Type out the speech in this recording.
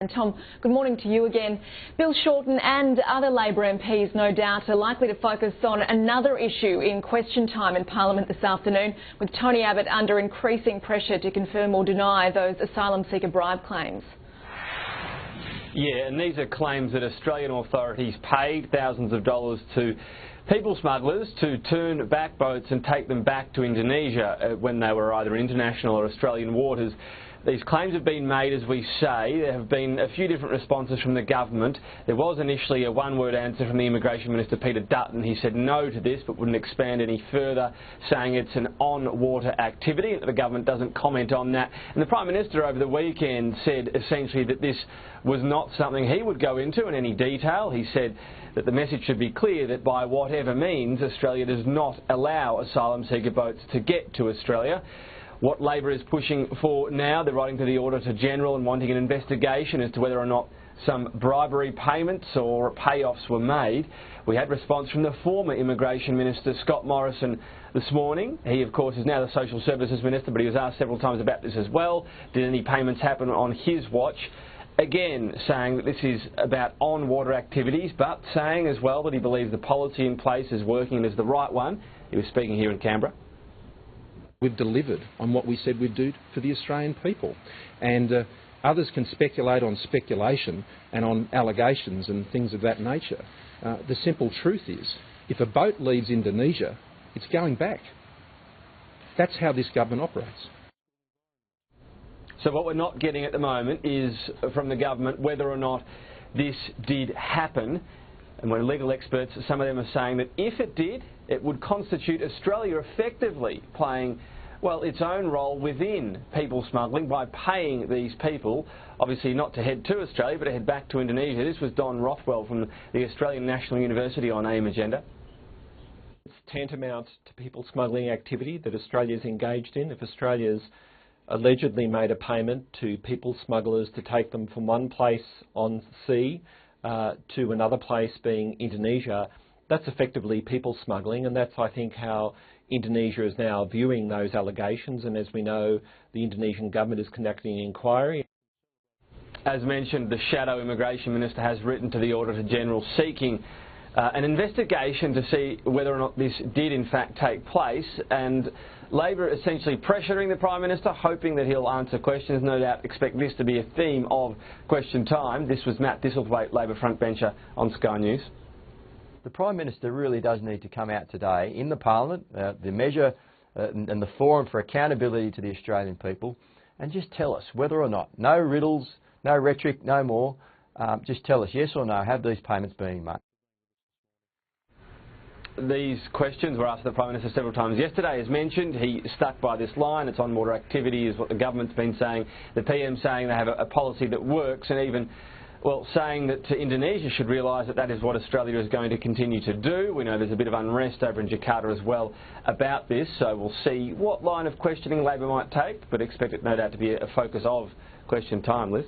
And Tom, good morning to you again. Bill Shorten and other Labor MPs, no doubt, are likely to focus on another issue in question time in Parliament this afternoon, with Tony Abbott under increasing pressure to confirm or deny those asylum seeker bribe claims. Yeah, and these are claims that Australian authorities paid thousands of dollars to people smugglers to turn back boats and take them back to Indonesia when they were either international or Australian waters. These claims have been made, as we say. There have been a few different responses from the government. There was initially a one-word answer from the Immigration Minister, Peter Dutton. He said no to this but wouldn't expand any further, saying it's an on-water activity. The government doesn't comment on that. And the Prime Minister over the weekend said essentially that this was not something he would go into in any detail. He said that the message should be clear that by whatever means, Australia does not allow asylum seeker boats to get to Australia. What Labor is pushing for now, they're writing to the Auditor-General and wanting an investigation as to whether or not some bribery payments or payoffs were made. We had response from the former Immigration Minister, Scott Morrison, this morning. He, of course, is now the Social Services Minister, but he was asked several times about this as well. Did any payments happen on his watch? Again, saying that this is about on-water activities, but saying as well that he believes the policy in place is working and is the right one. He was speaking here in Canberra. We've delivered on what we said we'd do for the Australian people. And others can speculate on speculation and on allegations and things of that nature. The simple truth is, if a boat leaves Indonesia, it's going back. That's how this government operates. So what we're not getting at the moment is from the government whether or not this did happen. And when legal experts, some of them are saying that if it did, it would constitute Australia effectively playing, well, its own role within people smuggling by paying these people, obviously not to head to Australia, but to head back to Indonesia. This was Don Rothwell from the Australian National University on AIM Agenda. It's tantamount to people smuggling activity that Australia's engaged in. If Australia's allegedly made a payment to people smugglers to take them from one place on sea to another place being Indonesia, that's effectively people smuggling, and that's, I think, how Indonesia is now viewing those allegations. And as we know, the Indonesian government is conducting an inquiry. As mentioned, the Shadow Immigration Minister has written to the Auditor-General seeking an investigation to see whether or not this did in fact take place, and Labor essentially pressuring the Prime Minister, hoping that he'll answer questions. No doubt expect this to be a theme of question time. This was Matt Thistlethwaite, Labor frontbencher on Sky News. The Prime Minister really does need to come out today in the Parliament, the measure and the forum for accountability to the Australian people, and just tell us whether or not, no riddles, no rhetoric, no more, just tell us yes or no, have these payments been made? These questions were asked the Prime Minister several times yesterday. As mentioned, he stuck by this line. It's on-water activity is what the government's been saying. The PM saying they have a policy that works, and even, well, saying that Indonesia should realise that that is what Australia is going to continue to do. We know there's a bit of unrest over in Jakarta as well about this, so we'll see what line of questioning Labor might take, but expect it no doubt to be a focus of question time, Liz.